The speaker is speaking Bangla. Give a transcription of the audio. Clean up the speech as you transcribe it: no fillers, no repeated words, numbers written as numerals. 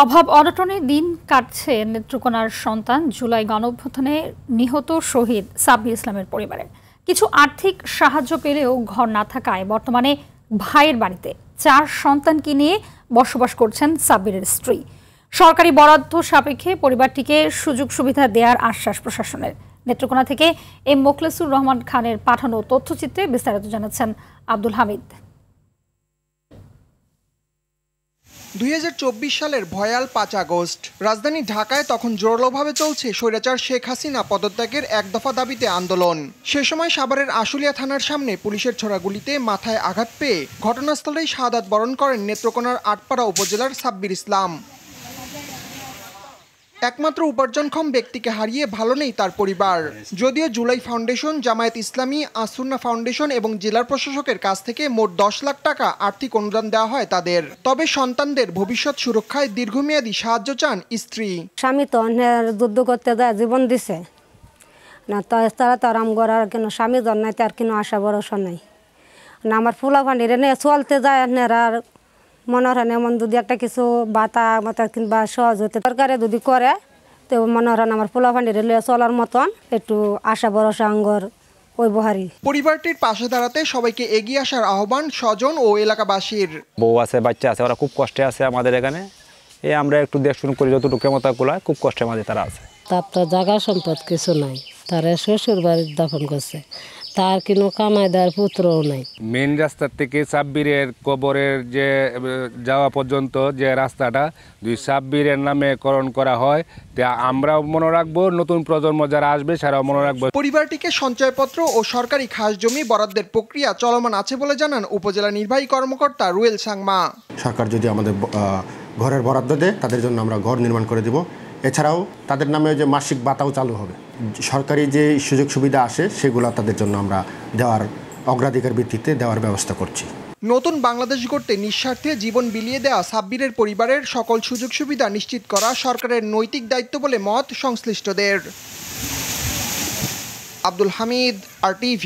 অভাব অনটনে দিন কাটছে নেত্রকোনার সন্তান জুলাই গণঅভ্যুত্থানে নিহত শহীদ সাব্বির ইসলামের পরিবারে। কিছু আর্থিক সাহায্য পেলেও ঘর না থাকায় বর্তমানে ভাইয়ের বাড়িতে 4 সন্তানকে নিয়ে বসবাস করছেন সাব্বিরের স্ত্রী। সরকারি বরাদ্দ সাপেক্ষে পরিবারটিকে সুযোগ সুবিধা দেওয়ার আশ্বাস প্রশাসনের। নেত্রকোনা থেকে এম মোখলেসুর রহমান খানের পাঠানো তথ্যচিত্রে বিস্তারিত জানাচ্ছেন আব্দুল হামিদ। 2024 সালের ভয়াল 5 আগস্ট রাজধানী ঢাকায় তখন জোরালোভাবে চলছে স্বৈরাচার শেখ হাসিনা পদত্যাগের এক দফা দাবিতে আন্দোলন। সে সময় সাভারের আশুলিয়া থানার সামনে পুলিশের ছোড়া গুলিতে মাথায় আঘাত পেয়ে ঘটনাস্থলেই শাহাদাত বরণ করেন নেত্রকোনার আটপাড়া উপজেলার সাব্বির ইসলাম। একমাত্র উপার্জনক্ষম ব্যক্তিকে হারিয়ে ভালো নেই তার পরিবার। যদিও জুলাই ফাউন্ডেশন, জামায়াত ইসলামী, আসুন্না ফাউন্ডেশন এবং জেলা প্রশাসকের কাছ থেকে মোট 10 লাখ টাকা আর্থিক অনুদান দেওয়া হয় তাদের, তবে সন্তানদের ভবিষ্যৎ সুরক্ষায় দীর্ঘমেয়াদী সাহায্য চান স্ত্রী। স্বামী তো যুদ্ধ করতে যায়, জীবন দিছে না, তারা তো আরাম করার কেন স্বামী জন নাই, তার কোনো আশা ভরসা নাই না। আমার ফুলা ফান্ডিরে নিয়ে চলতে যায় আর মনে হয় এমন যদি একটা কিছু বাতা মাতা কিংবা সহজ হতে সরকারে যদি করে তো মনে হয় আমার পোলা ফান্ডিরে লিয়ে চলার মতন একটু আশা ভরসা আঙ্গর ওই বহারি। পরিবারটির পাশে দাঁড়াতে সবাইকে এগিয়ে আসার আহ্বান স্বজন ও এলাকাবাসীর। বউ আছে, বাচ্চা আছে, ওরা খুব কষ্টে আছে আমাদের এখানে। আমরা একটু দেখশুন করি, যতটুকু ক্ষমতা কুলায় খুব কষ্টের মাঝে তারা আছে। তার তো জায়গা সম্পদ কিছু নাই, তারা শ্বশুর বাড়ির দাফন করছে, তার কোনো কামাই দেওয়ার পুত্রও নাই। মেন রাস্তার থেকে সাব্বিরের কবরের যে যাওয়া পর্যন্ত যে রাস্তাটা সাব্বিরের নামে করণ করা হয়, তা আমরাও মনে রাখবো, নতুন প্রজন্ম যারা আসবে সেরাও মনে রাখবো। পরিবারটিকে সঞ্চয়পত্র ও সরকারি খাস জমি বরাদ্দের প্রক্রিয়া চলমান আছে বলে জানান উপজেলা নির্বাহী কর্মকর্তা রুয়েল সাংমা। সরকার যদি আমাদের ঘরের বরাদ্দ দেয়, তাদের জন্য আমরা ঘর নির্মাণ করে দেব। এছাড়াও তাদের নামে যে মাসিক ভাতাও চালু হবে। সরকারি যে সুযোগ সুবিধা আসে সেগুলো তাদের জন্য আমরা দেওয়ার অগ্রাধিকার ভিত্তিতে দেওয়ার ব্যবস্থা করছি। নতুন বাংলাদেশ গড়তে নিঃস্বার্থে জীবন বিলিয়ে দেওয়া সাব্বিরের পরিবারের সকল সুযোগ সুবিধা নিশ্চিত করা সরকারের নৈতিক দায়িত্ব বলে মত সংশ্লিষ্টদের। আব্দুল হামিদ, RTV।